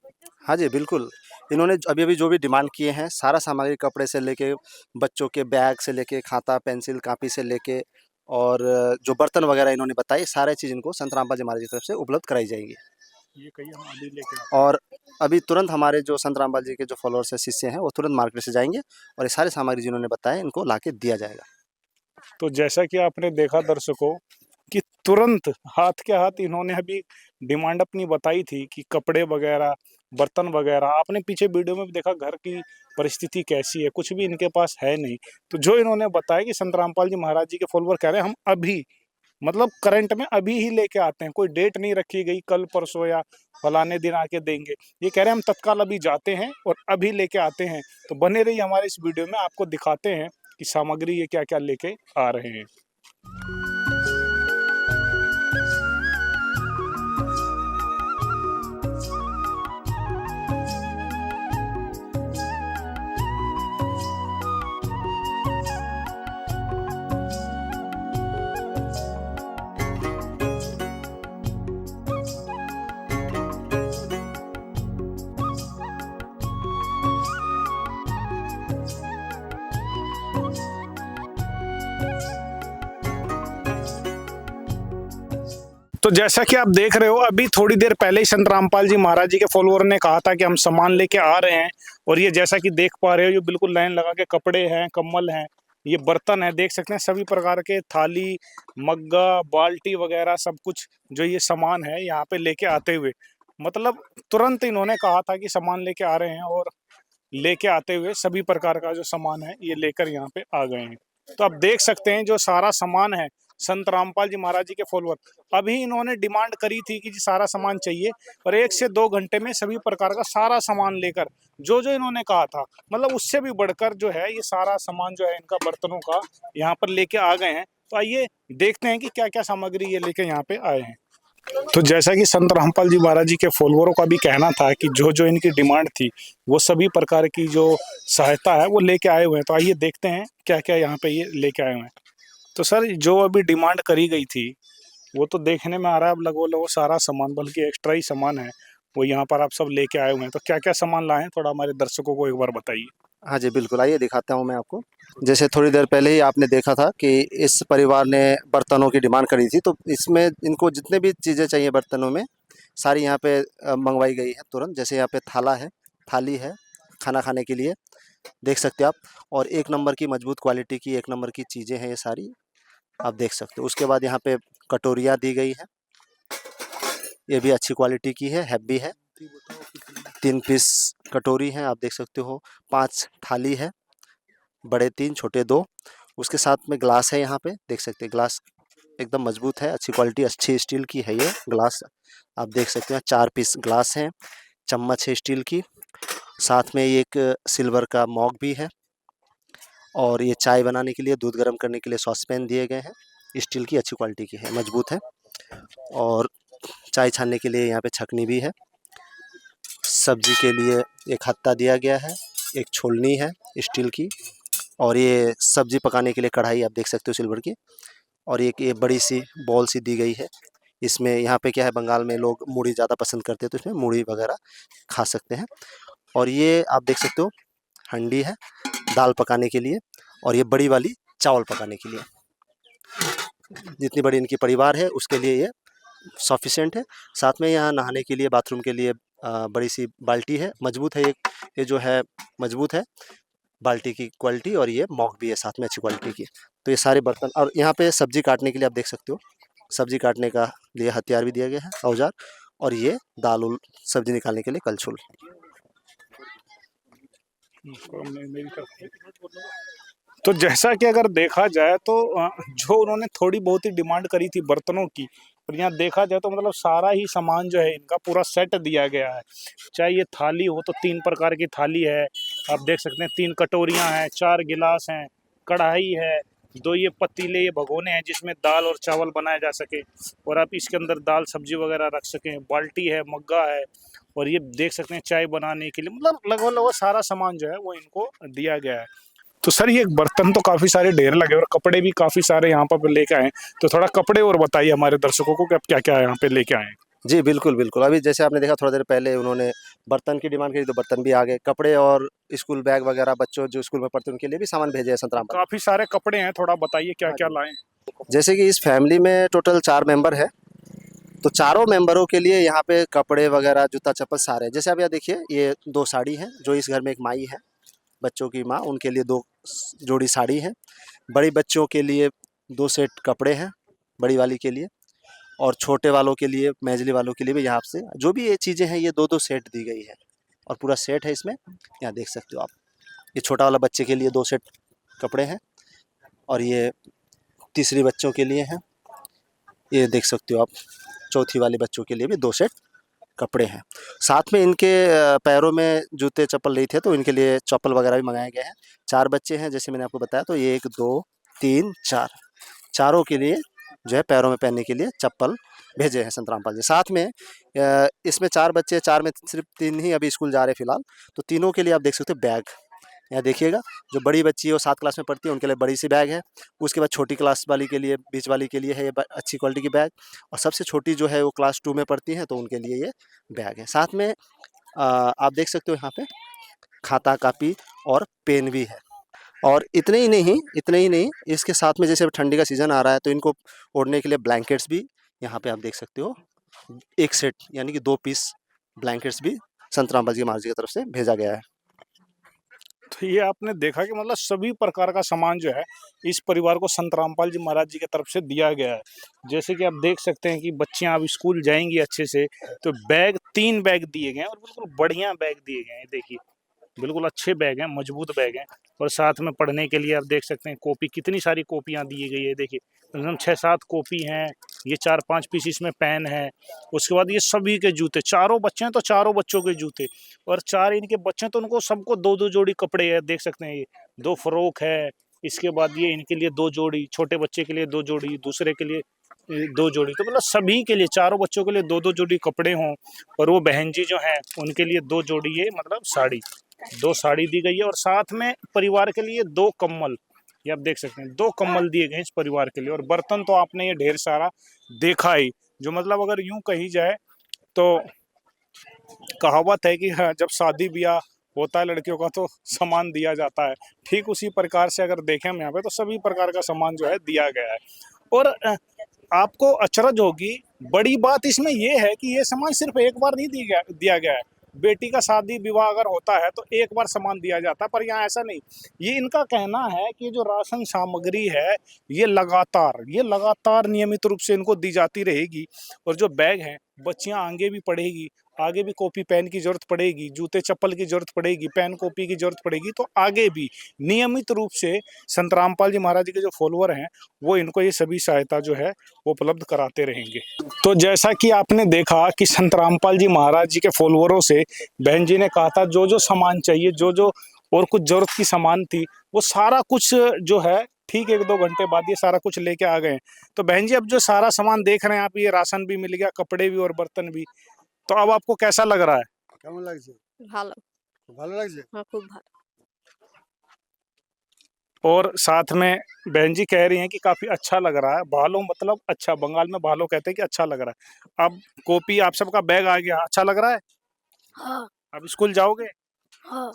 हाँ जी, बिल्कुल। इन्होंने अभी-अभी जो भी डिमांड किए हैं, सारा सामग्री, कपड़े से लेके, बच्चों के बैग से लेके, खाता, पेंसिल, कॉपी से लेके, और जो बर्तन वगैरह इन्होंने बताए, सारे चीज़ इनको संत रामपाल जी महाराज की तरफ से उपलब्ध कराई जाएगी। ये कहिए, हम अभी लेके आते हैं। और अभी तुरंत हमारे जो संत रामपाल जी के जो फॉलोअर्स हैं, शिष्य हैं, वो तुरंत मार्केट से जाएँगे और ये सारी सामग्री जिन्होंने बताए, इनको लाके दिया जाएगा। तो जैसा कि आपने देखा दर्शकों कि तुरंत हाथ के हाथ इन्होंने अभी डिमांड अपनी बताई थी कि कपड़े वगैरह, बर्तन वगैरह। आपने पीछे वीडियो में भी देखा घर की परिस्थिति कैसी है, कुछ भी इनके पास है नहीं। तो जो इन्होंने बताया कि संत रामपाल जी महाराज जी के फॉलोअर कह रहे हैं हम अभी मतलब करंट में अभी ही लेके आते हैं, कोई डेट नहीं रखी गई कल परसों या फलाने दिन आके देंगे। ये कह रहे हैं हम तत्काल अभी जाते हैं और अभी लेके आते हैं। तो बने रहिए हमारे इस वीडियो में, आपको दिखाते हैं कि सामग्री ये क्या क्या लेके आ रहे हैं। तो जैसा कि आप देख रहे हो, अभी थोड़ी देर पहले ही संत रामपाल जी महाराज जी के फॉलोअर ने कहा था कि हम सामान लेके आ रहे हैं। और ये जैसा कि देख पा रहे हो, ये बिल्कुल लाइन लगा के कपड़े हैं, कम्बल हैं, ये बर्तन है, देख सकते हैं सभी प्रकार के थाली, मग्गा, बाल्टी वगैरह सब कुछ जो ये सामान है यहाँ पे लेके आते हुए, मतलब तुरंत इन्होंने कहा था कि सामान लेके आ रहे हैं और लेके आते हुए सभी प्रकार का जो सामान है ये लेकर यहाँ पे आ गए हैं। तो आप देख सकते हैं जो सारा सामान है, संत रामपाल जी महाराज जी के फॉलोअर अभी इन्होंने डिमांड करी थी कि जी सारा सामान चाहिए, और 1 से 2 घंटे में सभी प्रकार का सारा सामान लेकर जो जो इन्होंने कहा था, मतलब उससे भी बढ़कर जो है ये सारा सामान जो है इनका बर्तनों का यहाँ पर लेके आ गए हैं। तो आइए देखते हैं कि क्या क्या सामग्री ये लेके यहाँ पे आए हैं। तो जैसा कि संत रामपाल जी महाराज जी के फॉलोअरों का भी कहना था कि जो जो इनकी डिमांड थी वो सभी प्रकार की जो सहायता है वो लेके आए हुए हैं। तो आइए देखते हैं क्या क्या यहाँ पे ये लेके आए हुए हैं। तो सर, जो अभी डिमांड करी गई थी वो तो देखने में आ रहा है अब लगभग सारा सामान, बल्कि एक्स्ट्रा ही सामान है वो यहाँ पर आप सब लेके आए हुए हैं। तो क्या क्या सामान लाए हैं, थोड़ा हमारे दर्शकों को एक बार बताइए। हाँ जी, बिल्कुल, आइए दिखाता हूँ मैं आपको। जैसे थोड़ी देर पहले ही आपने देखा था कि इस परिवार ने बर्तनों की डिमांड करी थी, तो इसमें इनको जितने भी चीज़ें चाहिए बर्तनों में सारी यहाँ पे मंगवाई गई है तुरंत। जैसे यहाँ पे थाला है, थाली है खाना खाने के लिए, देख सकते हैं आप। और 1 नंबर की मजबूत क्वालिटी की 1 नंबर की चीज़ें हैं ये सारी, आप देख सकते हो। उसके बाद यहाँ पे कटोरियाँ दी गई है, ये भी अच्छी क्वालिटी की है, हैवी है। 3 पीस कटोरी हैं, आप देख सकते हो। 5 थाली है, बड़े 3 छोटे 2। उसके साथ में ग्लास है, यहाँ पे देख सकते हैं ग्लास एकदम मजबूत है, अच्छी क्वालिटी, अच्छी स्टील की है ये ग्लास, आप देख सकते हैं। 4 पीस ग्लास हैं, चम्मच है स्टील की, साथ में एक सिल्वर का मॉग भी है। और ये चाय बनाने के लिए, दूध गर्म करने के लिए सॉसपैन दिए गए हैं, स्टील की अच्छी क्वालिटी की है, मजबूत है। और चाय छानने के लिए यहाँ पे छकनी भी है। सब्जी के लिए एक हत्ता दिया गया है, एक छोलनी है स्टील की, और ये सब्जी पकाने के लिए कढ़ाई आप देख सकते हो सिल्वर की। और एक ये बड़ी सी बॉल सी दी गई है। इसमें यहाँ पे क्या है, बंगाल में लोग मूढ़ी ज़्यादा पसंद करते हैं, तो इसमें मूढ़ी वगैरह खा सकते हैं। और ये आप देख सकते हो हंडी है दाल पकाने के लिए, और ये बड़ी वाली चावल पकाने के लिए। जितनी बड़ी इनकी परिवार है उसके लिए ये सफिशिएंट है। साथ में यहाँ नहाने के लिए, बाथरूम के लिए बड़ी सी बाल्टी है, मजबूत है ये जो है मजबूत है बाल्टी की क्वालिटी। और ये मॉग भी है साथ में अच्छी क्वालिटी की। तो ये सारे बर्तन, और यहाँ पे सब्जी काटने के लिए आप देख सकते हो, सब्जी काटने का लिए हथियार भी दिया गया है, औजार। और ये दाल उल सब्जी निकालने के लिए कलछुल। तो जैसा कि अगर देखा जाए तो जो उन्होंने थोड़ी बहुत ही डिमांड करी थी बर्तनों की, और यहाँ देखा जाए तो मतलब सारा ही सामान जो है इनका पूरा सेट दिया गया है। चाहे ये थाली हो तो 3 प्रकार की थाली है, आप देख सकते हैं 3 कटोरियाँ हैं, 4 गिलास हैं, कढ़ाई है, 2 ये पतीले, ये भगोने हैं जिसमें दाल और चावल बनाया जा सके और आप इसके अंदर दाल सब्जी वगैरह रख सकें, बाल्टी है, मग्गा है, और ये देख सकते हैं चाय बनाने के लिए, मतलब लगभग सारा सामान जो है वो इनको दिया गया है। तो सर, ये बर्तन तो काफी सारे ढेर लगे और कपड़े भी काफी सारे यहाँ पर लेके आए, तो थोड़ा कपड़े और बताइए हमारे दर्शकों को कि आप क्या क्या यहाँ पे लेके आए हैं। जी बिल्कुल, बिल्कुल। अभी जैसे आपने देखा थोड़ा देर पहले उन्होंने बर्तन की डिमांड करी, तो बर्तन भी आ गए। कपड़े और स्कूल बैग वगैरह बच्चों जो स्कूल में पढ़ते हैं उनके लिए भी सामान भेजे हैं संतराम। काफी सारे कपड़े हैं, थोड़ा बताइए क्या क्या लाए। जैसे कि इस फैमिली में टोटल 4 मेंबर है, तो चारों मेंबरों के लिए यहाँ पे कपड़े वगैरह, जूता चप्पल सारे। जैसे आप यहाँ देखिए, ये 2 साड़ी है, जो इस घर में एक माई है, बच्चों की माँ, उनके लिए 2 जोड़ी साड़ी है। बड़ी बच्चों के लिए 2 सेट कपड़े हैं, बड़ी वाली के लिए। और छोटे वालों के लिए, मेजली वालों के लिए भी यहाँ से जो भी ये चीज़ें हैं, ये 2-2 सेट दी गई है, और पूरा सेट है इसमें, यहाँ देख सकते हो आप। ये छोटा वाला बच्चे के लिए 2 सेट कपड़े हैं, और ये तीसरी बच्चों के लिए हैं, ये देख सकते हो आप, चौथी वाले बच्चों के लिए भी 2 सेट कपड़े हैं। साथ में इनके पैरों में जूते चप्पल नहीं थे, तो इनके लिए चप्पल वगैरह भी मंगाए गए हैं। 4 बच्चे हैं जैसे मैंने आपको बताया, तो ये 1 2 3 4 चारों के लिए जो है पैरों में पहनने के लिए चप्पल भेजे हैं संत रामपाल जी। साथ में इसमें 4 बच्चे, 4 में सिर्फ 3 ही अभी स्कूल जा रहे हैं फिलहाल, तो तीनों के लिए आप देख सकते हो बैग। यहाँ देखिएगा, जो बड़ी बच्ची है वो 7 क्लास में पढ़ती है, उनके लिए बड़ी सी बैग है। उसके बाद छोटी क्लास वाली के लिए, बीच वाली के लिए है ये अच्छी क्वालिटी की बैग, और सबसे छोटी जो है वो क्लास 2 में पढ़ती है, तो उनके लिए ये बैग है। साथ में आप देख सकते हो यहाँ पे खाता कापी और पेन भी है। और इतने ही नहीं, इसके साथ में जैसे अब ठंडी का सीज़न आ रहा है, तो इनको ओढ़ने के लिए ब्लैंकेट्स भी यहाँ पे आप देख सकते हो, 1 सेट यानी कि 2 पीस ब्लैंकेट्स भी संत रामपाल जी महाराज जी की तरफ से भेजा गया है। तो ये आपने देखा कि मतलब सभी प्रकार का सामान जो है इस परिवार को संत रामपाल जी महाराज जी की तरफ से दिया गया है। जैसे कि आप देख सकते हैं कि बच्चियां अब स्कूल जाएंगी अच्छे से, तो बैग 3 बैग दिए गए हैं और बिल्कुल बढ़िया बैग दिए गए हैं। देखिए बिल्कुल अच्छे बैग हैं, मजबूत बैग हैं। और साथ में पढ़ने के लिए आप देख सकते हैं कॉपी, कितनी सारी कॉपियां दी गई है। देखिए कम से कम 6-7 कॉपी हैं, ये 4-5 पीस इसमें पेन है। उसके बाद ये सभी के जूते, चारों बच्चे हैं तो चारों बच्चों के जूते, और 4 इनके बच्चे हैं तो उनको सबको 2-2 जोड़ी कपड़े है। देख सकते हैं ये 2 फ्रॉक है। इसके बाद ये इनके लिए 2 जोड़ी, छोटे बच्चे के लिए 2 जोड़ी, दूसरे के लिए 2 जोड़ी, तो मतलब सभी के लिए, चारों बच्चों के लिए 2-2 जोड़ी कपड़े हों। और वो बहन जी जो हैं उनके लिए 2 जोड़ी, ये मतलब साड़ी, 2 साड़ी दी गई है। और साथ में परिवार के लिए 2 कम्बल, ये आप देख सकते हैं 2 कम्बल दिए गए इस परिवार के लिए। और बर्तन तो आपने ये ढेर सारा देखा ही, जो मतलब अगर यूं कही जाए तो कहावत है कि हाँ, जब शादी ब्याह होता है लड़कियों का तो सामान दिया जाता है, ठीक उसी प्रकार से अगर देखें हम यहाँ पे तो सभी प्रकार का सामान जो है दिया गया है। और आपको अचरज होगी, बड़ी बात इसमें ये है कि ये सामान सिर्फ एक बार नहीं दिया गया है। बेटी का शादी विवाह अगर होता है तो एक बार सामान दिया जाता है, पर यहाँ ऐसा नहीं। ये इनका कहना है कि जो राशन सामग्री है ये लगातार नियमित रूप से इनको दी जाती रहेगी। और जो बैग है, बच्चियां आगे भी पढ़ेगी, आगे भी कॉपी पेन की जरूरत पड़ेगी, जूते चप्पल की जरूरत पड़ेगी, पेन कॉपी की जरूरत पड़ेगी, तो आगे भी नियमित रूप से संत रामपाल जी महाराज जी के जो फॉलोअर हैं वो इनको ये सभी सहायता जो है वो उपलब्ध कराते रहेंगे। तो जैसा कि आपने देखा कि संत रामपाल जी महाराज जी के फॉलोअरों से बहन जी ने कहा था जो जो सामान चाहिए, जो जो और कुछ जरूरत की सामान थी, वो सारा कुछ जो है ठीक 1-2 घंटे बाद ये सारा कुछ लेके आ गए। तो बहन जी अब जो सारा सामान देख रहे हैं आप, ये राशन भी मिल गया, कपड़े भी और बर्तन भी, तो अब आपको कैसा लग रहा है? কেমন লাগছে? ভালো। ভালো লাগছে? হ্যাঁ, খুব ভালো। और साथ में बहन जी कह रही हैं कि काफी अच्छा लग रहा है। भालो मतलब अच्छा, बंगाल में भालो कहते हैं कि अच्छा लग रहा है। अब कॉपी आप सबका बैग आ गया, अच्छा लग रहा है? हाँ। अब स्कूल जाओगे? हाँ।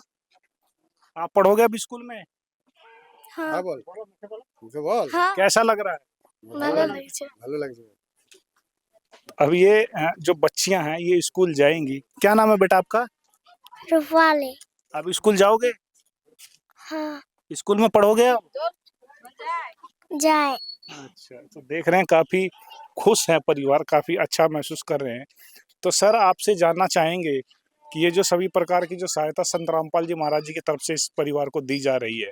आप पढ़ोगे अब स्कूल में? हाँ। হ্যাঁ বল, মুখে বল। हाँ। कैसा लग रहा है? ভালো লাগছে। ভালো লাগছে। अब ये जो बच्चियां हैं ये स्कूल जाएंगी। क्या नाम है बेटा आपका? रूपाली। अब स्कूल जाओगे? हाँ। स्कूल में पढ़ोगे अब? जाए। अच्छा, तो देख रहे हैं काफी खुश है परिवार, काफी अच्छा महसूस कर रहे हैं। तो सर आपसे जानना चाहेंगे कि ये जो सभी प्रकार की जो सहायता संत रामपाल जी महाराज जी की तरफ से इस परिवार को दी जा रही है,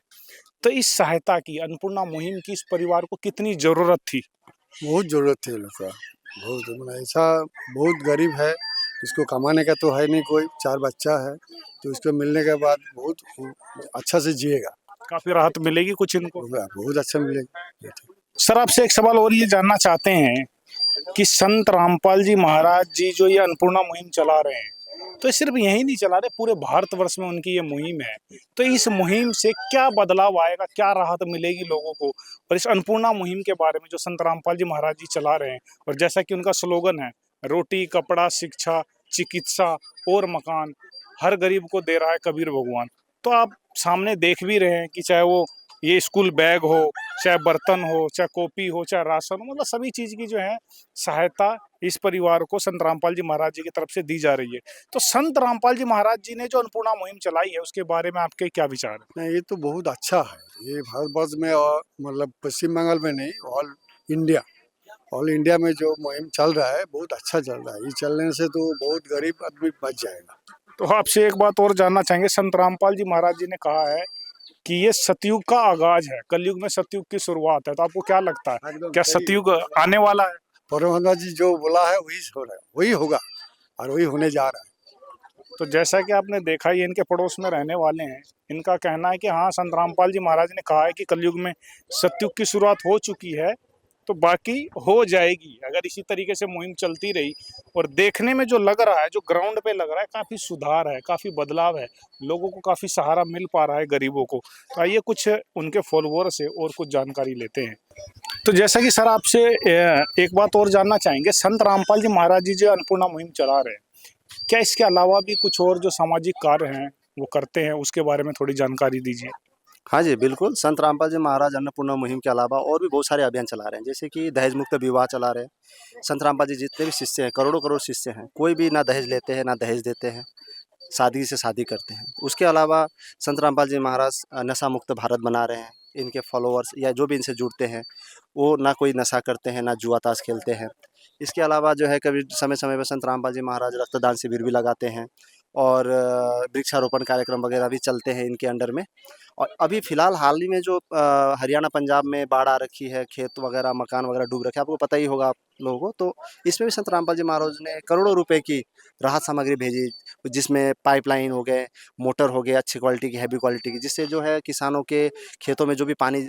तो इस सहायता की, अन्नपूर्णा मुहिम की इस परिवार को कितनी जरूरत थी? बहुत ज़रूरत थी लोग का, बहुत मतलब ऐसा बहुत गरीब है, इसको कमाने का तो है नहीं कोई, 4 बच्चा है, तो इसको मिलने के बाद बहुत अच्छा से जिएगा, काफी राहत मिलेगी कुछ इनको? बहुत अच्छा मिलेगा। सर आपसे एक सवाल और ये जानना चाहते हैं कि संत रामपाल जी महाराज जी जो ये अन्नपूर्णा मुहिम चला रहे हैं, तो सिर्फ यही नहीं चला रहे, पूरे भारतवर्ष में उनकी ये मुहिम है। तो इस मुहिम से क्या बदलाव आएगा, क्या राहत मिलेगी लोगों को? और इस अन्नपूर्णा मुहिम के बारे में जो संत रामपाल जी महाराज जी चला रहे हैं, और जैसा कि उनका स्लोगन है, रोटी कपड़ा शिक्षा चिकित्सा और मकान हर गरीब को दे रहा है कबीर भगवान। तो आप सामने देख भी रहे हैं कि चाहे वो ये स्कूल बैग हो, चाहे बर्तन हो, चाहे कॉपी हो, चाहे राशन हो, मतलब सभी चीज की जो है सहायता इस परिवार को संत रामपाल जी महाराज जी की तरफ से दी जा रही है। तो संत रामपाल जी महाराज जी ने जो अन्नपूर्णा मुहिम चलाई है उसके बारे में आपके क्या विचार है? नहीं, ये तो बहुत अच्छा है, ये भारतवर्ष में और मतलब पश्चिम बंगाल में नहीं, ऑल इंडिया में जो मुहिम चल रहा है बहुत अच्छा चल रहा है। ये चलने से तो बहुत गरीब आदमी बच जाएगा। तो आपसे एक बात और जानना चाहेंगे, संत रामपाल जी महाराज जी ने कहा है कि ये सतयुग का आगाज है, कलयुग में सतयुग की शुरुआत है, तो आपको क्या लगता है, एकदम क्या सही। सतयुग आने वाला है? परमात्मा जी जो बोला है वही हो रहा है, वही होगा और वही होने जा रहा है। तो जैसा कि आपने देखा, ये इनके पड़ोस में रहने वाले हैं। इनका कहना है कि हाँ, संत रामपाल जी महाराज ने कहा है कि कलयुग में सतयुग की शुरुआत हो चुकी है, तो बाकी हो जाएगी अगर इसी तरीके से मुहिम चलती रही। और देखने में जो लग रहा है, जो ग्राउंड पे लग रहा है, काफी सुधार है, काफी बदलाव है, लोगों को काफी सहारा मिल पा रहा है, गरीबों को। तो आइए कुछ उनके फॉलोअर से और कुछ जानकारी लेते हैं। तो जैसा कि सर, आपसे एक बात और जानना चाहेंगे, संत रामपाल जी महाराज जी जो अन्नपूर्णा मुहिम चला रहे हैं, क्या इसके अलावा भी कुछ और जो सामाजिक कार्य हैं वो करते हैं, उसके बारे में थोड़ी जानकारी दीजिए। हाँ जी, बिल्कुल। संत रामपाल जी महाराज अन्नपूर्णा मुहिम के अलावा और भी बहुत सारे अभियान चला रहे हैं, जैसे कि दहेज मुक्त विवाह चला रहे हैं। संत रामपाल जी जितने भी शिष्य हैं, करोड़ों-करोड़ शिष्य हैं, कोई भी ना दहेज लेते हैं, ना दहेज देते हैं, सादगी से शादी करते हैं। उसके अलावा संत रामपाल जी महाराज नशा मुक्त भारत बना रहे हैं। इनके फॉलोअर्स या जो भी इनसे जुड़ते हैं, वो ना कोई नशा करते हैं, ना जुआ ताश खेलते हैं। इसके अलावा जो है, कभी समय-समय पे संत रामपाल जी महाराज रक्तदान शिविर भी लगाते हैं और वृक्षारोपण कार्यक्रम वगैरह भी चलते हैं इनके अंडर में। और अभी फ़िलहाल हाल ही में जो हरियाणा, पंजाब में बाढ़ आ रखी है, खेत वगैरह, मकान वगैरह डूब रखे हैं, आपको पता ही होगा आप लोगों को। तो इसमें भी संत रामपाल जी महाराज ने करोड़ों रुपए की राहत सामग्री भेजी, जिसमें पाइपलाइन हो गए, मोटर हो गए अच्छी क्वालिटी की, हैवी क्वालिटी की, जिससे जो है किसानों के खेतों में जो भी पानी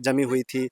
जमी हुई थी,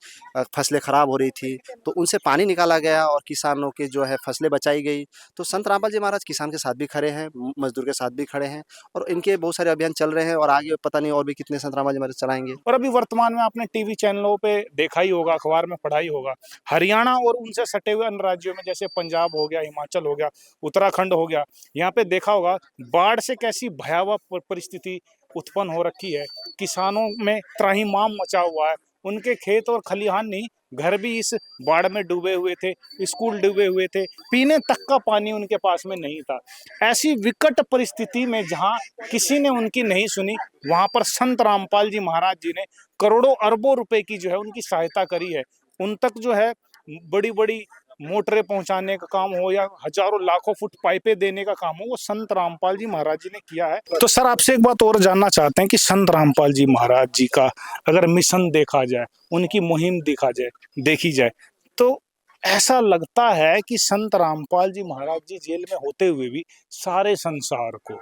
फसलें ख़राब हो रही थी, तो उनसे पानी निकाला गया और किसानों की जो है फसलें बचाई गई। तो संत रामपाल जी महाराज किसान के साथ भी खड़े हैं, मज़दूर के साथ भी खड़े हैं और इनके बहुत सारे अभियान चल रहे हैं और आगे पता नहीं और भी कितने संत रामपाल जी महाराज चलाएँगे। और अभी वर्तमान में आपने टीवी चैनलों पे देखा ही होगा, अखबार में पढ़ा ही होगा, हरियाणा और उनसे सटे हुए अन्य राज्यों में, जैसे पंजाब हो गया, हिमाचल हो गया, उत्तराखंड हो गया, यहाँ पे देखा होगा बाढ़ से कैसी भयावह परिस्थिति उत्पन्न हो रखी है। किसानों में त्राहिमाम मचा हुआ है, उनके खेत और खलिहान नहीं, घर भी इस बाढ़ में डूबे हुए थे, स्कूल डूबे हुए थे, पीने तक का पानी उनके पास में नहीं था। ऐसी विकट परिस्थिति में जहाँ किसी ने उनकी नहीं सुनी, वहां पर संत रामपाल जी महाराज जी ने करोड़ों अरबों रुपए की जो है उनकी सहायता करी है। उन तक जो है बड़ी बड़ी मोटरें पहुंचाने का काम हो या हजारों लाखों फुट पाइपें देने का काम हो, वो संत रामपाल जी महाराज जी ने किया है। तो सर, आपसे एक बात और जानना चाहते हैं कि संत रामपाल जी महाराज जी का अगर मिशन देखा जाए, उनकी मुहिम देखी जाए, तो ऐसा लगता है कि संत रामपाल जी महाराज जी जेल में होते हुए भी सारे संसार को,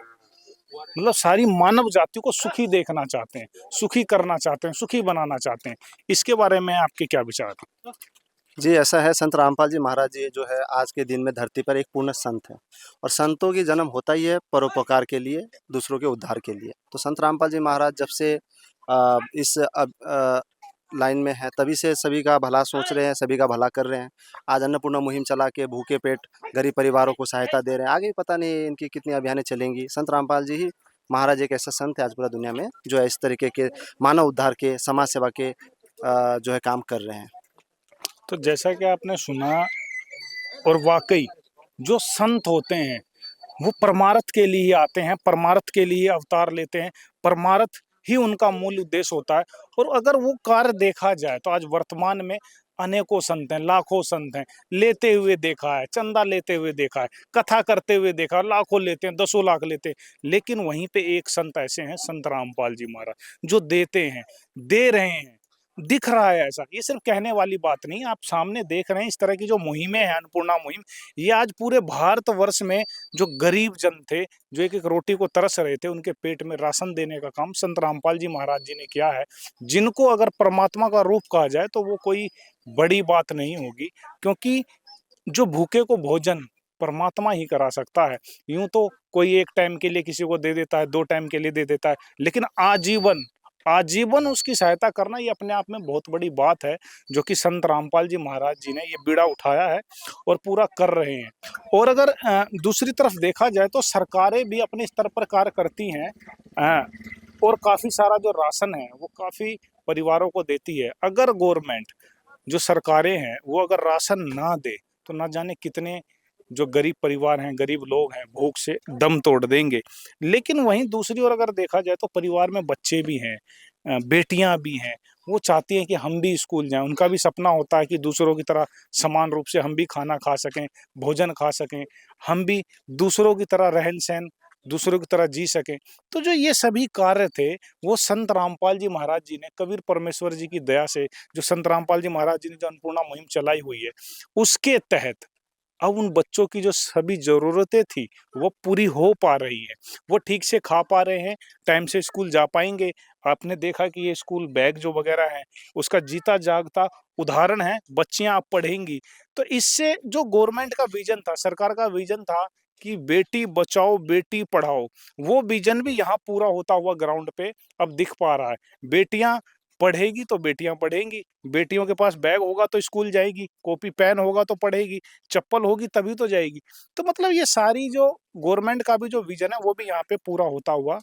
मतलब सारी मानव जाति को सुखी देखना चाहते हैं, सुखी करना चाहते हैं, सुखी बनाना चाहते हैं। इसके बारे में आपके क्या विचार हैं? जी, ऐसा है, संत रामपाल जी महाराज जी जो है आज के दिन में धरती पर एक पूर्ण संत है और संतों की जन्म होता ही है परोपकार के लिए, दूसरों के उद्धार के लिए। तो संत रामपाल जी महाराज जब से इस लाइन में है, तभी से सभी का भला सोच रहे हैं, सभी का भला कर रहे हैं। आज अन्नपूर्णा मुहिम चला के भूखे पेट गरीब परिवारों को सहायता दे रहे हैं। आगे पता नहीं इनकी कितनी अभियानें चलेंगी। संत रामपाल जी ही महाराज एक ऐसा संत है आज पूरा दुनिया में, जो है इस तरीके के मानव उद्धार के, समाज सेवा के जो है काम कर रहे हैं। तो जैसा कि आपने सुना, और वाकई जो संत होते हैं वो परमार्थ के लिए आते हैं, परमार्थ के लिए अवतार लेते हैं, परमार्थ ही उनका मूल उद्देश्य होता है। और अगर वो कार्य देखा जाए तो आज वर्तमान में अनेकों संत हैं, लाखों संत हैं, लेते हुए देखा है, चंदा लेते हुए देखा है, कथा करते हुए देखा है, लाखों लेते हैं, 10 लाख लेते हैं। लेकिन वहीं पे एक संत ऐसे हैं, संत रामपाल जी महाराज, जो देते हैं, दे रहे हैं, दिख रहा है ऐसा। ये सिर्फ कहने वाली बात नहीं, आप सामने देख रहे हैं। इस तरह की जो मुहिमें हैं, अन्नपूर्णा मुहिम, ये आज पूरे भारतवर्ष में जो गरीब जन थे, जो एक एक रोटी को तरस रहे थे, उनके पेट में राशन देने का काम संत रामपाल जी महाराज जी ने किया है। जिनको अगर परमात्मा का रूप कहा जाए तो वो कोई बड़ी बात नहीं होगी, क्योंकि जो भूखे को भोजन परमात्मा ही करा सकता है। यूं तो कोई एक टाइम के लिए किसी को दे देता है, 2 टाइम के लिए दे देता है, लेकिन आजीवन आजीवन उसकी सहायता करना, ये अपने आप में बहुत बड़ी बात है, जो कि संत रामपाल जी महाराज जी ने ये बीड़ा उठाया है और पूरा कर रहे हैं। और अगर दूसरी तरफ देखा जाए तो सरकारें भी अपने स्तर पर कार्य करती हैं और काफ़ी सारा जो राशन है वो काफ़ी परिवारों को देती है। अगर गवर्नमेंट, जो सरकारें हैं, वो अगर राशन ना दे तो ना जाने कितने जो गरीब परिवार हैं, गरीब लोग हैं, भूख से दम तोड़ देंगे। लेकिन वहीं दूसरी ओर अगर देखा जाए तो परिवार में बच्चे भी हैं, बेटियां भी हैं, वो चाहती हैं कि हम भी स्कूल जाएं। उनका भी सपना होता है कि दूसरों की तरह समान रूप से हम भी खाना खा सकें, भोजन खा सकें, हम भी दूसरों की तरह रहन सहन दूसरों की तरह जी सकें। तो जो ये सभी कार्य थे वो संत रामपाल जी महाराज जी ने कबीर परमेश्वर जी की दया से, जो संत रामपाल जी महाराज जी ने जो अन्नपूर्णा मुहिम चलाई हुई है उसके तहत अब उन बच्चों की जो सभी ज़रूरतें थी वो पूरी हो पा रही है। वो ठीक से खा पा रहे हैं, टाइम से स्कूल जा पाएँगे। आपने देखा कि ये स्कूल बैग जो वग़ैरह है उसका जीता जागता उदाहरण है, बच्चियाँ अब पढ़ेंगी। तो इससे जो गवर्नमेंट का विज़न था, सरकार का विज़न था कि बेटी बचाओ, बेटी पढ़ाओ, वो विज़न भी यहाँ पूरा होता हुआ ग्राउंड पे अब दिख पा रहा है। बेटियाँ पढ़ेगी तो बेटियाँ पढ़ेंगी, बेटियों के पास बैग होगा तो स्कूल जाएगी, कॉपी पेन होगा तो पढ़ेगी, चप्पल होगी तभी तो जाएगी। तो मतलब ये सारी जो गवर्नमेंट का भी जो विज़न है वो भी यहाँ पे पूरा होता हुआ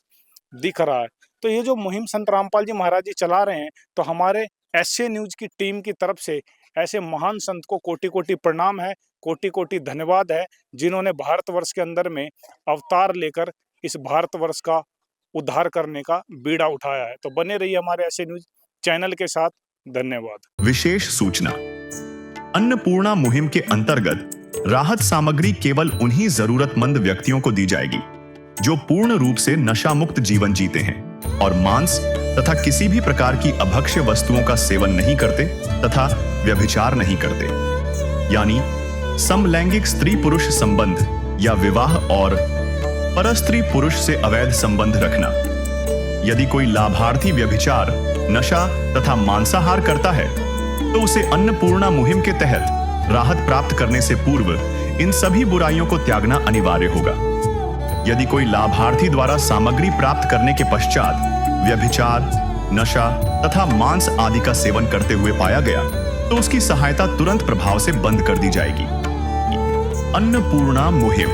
दिख रहा है। तो ये जो मुहिम संत रामपाल जी महाराज जी चला रहे हैं, तो हमारे एसए न्यूज़ की टीम की तरफ से ऐसे महान संत को कोटि-कोटि प्रणाम है, कोटि-कोटि धन्यवाद है, जिन्होंने भारतवर्ष के अंदर में अवतार लेकर इस भारतवर्ष का उद्धार करने का बीड़ा उठाया है। तो बने रहिए हमारे एसए न्यूज़ चैनल के साथ। धन्यवाद। विशेष सूचना, अन्नपूर्णा मुहिम के अंतर्गत राहत सामग्री केवल उन्हीं जरूरतमंद व्यक्तियों को दी जाएगी जो पूर्ण रूप से नशा मुक्त जीवन जीते हैं और मांस तथा किसी भी प्रकार की अभक्ष्य वस्तुओं का सेवन नहीं करते तथा व्यभिचार नहीं करते, यानी समलैंगिक स्त्री पुरुष संबंध या विवाह और परस्त्री पुरुष से अवैध संबंध रखना। यदि कोई लाभार्थी व्यभिचार, नशा तथा मांसाहार करता है तो उसे अन्नपूर्णा मुहिम के तहत राहत प्राप्त करने से पूर्व इन सभी बुराइयों को त्यागना अनिवार्य होगा। यदि कोई लाभार्थी द्वारा सामग्री प्राप्त करने के पश्चात व्यभिचार, नशा तथा मांस आदि का सेवन करते हुए पाया गया तो उसकी सहायता तुरंत प्रभाव से बंद कर दी जाएगी। अन्नपूर्णा मुहिम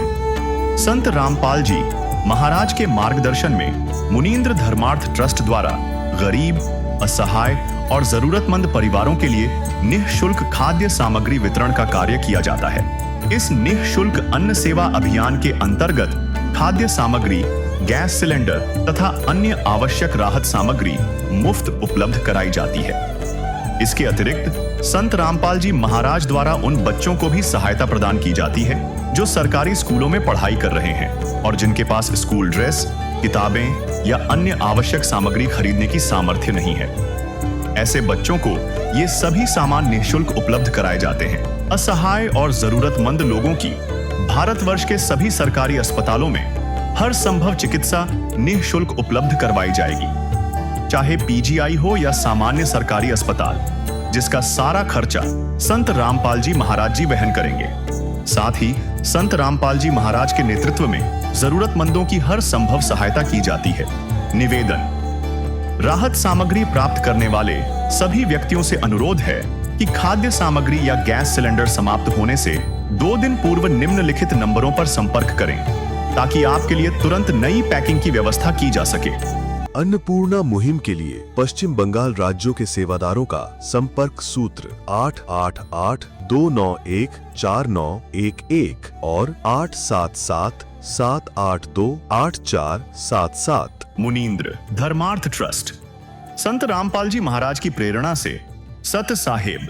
संत रामपाल जी महाराज के मार्गदर्शन में मुनींद्र धर्मार्थ ट्रस्ट द्वारा गरीब, असहाय और जरूरतमंद परिवारों के लिए निःशुल्क खाद्य सामग्री वितरण का कार्य किया जाता है। इस निःशुल्क अन्न सेवा अभियान के अंतर्गत खाद्य सामग्री, गैस सिलेंडर तथा अन्य आवश्यक राहत सामग्री मुफ्त उपलब्ध कराई जाती है। इसके अतिरिक्त संत रामपाल जी महाराज द्वारा उन बच्चों को भी सहायता प्रदान की जाती है जो सरकारी स्कूलों में पढ़ाई कर रहे हैं और जिनके पास स्कूल ड्रेस, किताबें या अन्य आवश्यक सामग्री खरीदने की सामर्थ्य नहीं है। ऐसे बच्चों को ये सभी सामान निःशुल्क उपलब्ध कराए जाते हैं। असहाय और जरूरतमंद लोगों की भारतवर्ष के सभी सरकारी अस्पतालों में हर संभव चिकित्सा निःशुल्क उपलब्ध करवाई जाएगी, चाहे पीजीआई हो या सामान्य सरकारी अस्पताल, जिसका सारा खर्चा संत रामपाल जी महाराज जी वहन करेंगे। साथ ही संत रामपाल जी महाराज के नेतृत्व में जरूरतमंदों की हर संभव सहायता की जाती है। निवेदन, राहत सामग्री प्राप्त करने वाले सभी व्यक्तियों से अनुरोध है कि खाद्य सामग्री या गैस सिलेंडर समाप्त होने से 2 दिन पूर्व निम्नलिखित नंबरों पर संपर्क करें ताकि आपके लिए तुरंत नई पैकिंग की व्यवस्था की जा सके। अन्नपूर्णा मुहिम के लिए पश्चिम बंगाल राज्यों के सेवादारों का संपर्क सूत्र 888-291-4911 और 877-782-8477। मुनींद्र धर्मार्थ ट्रस्ट संत रामपाल जी महाराज की प्रेरणा से सत साहेब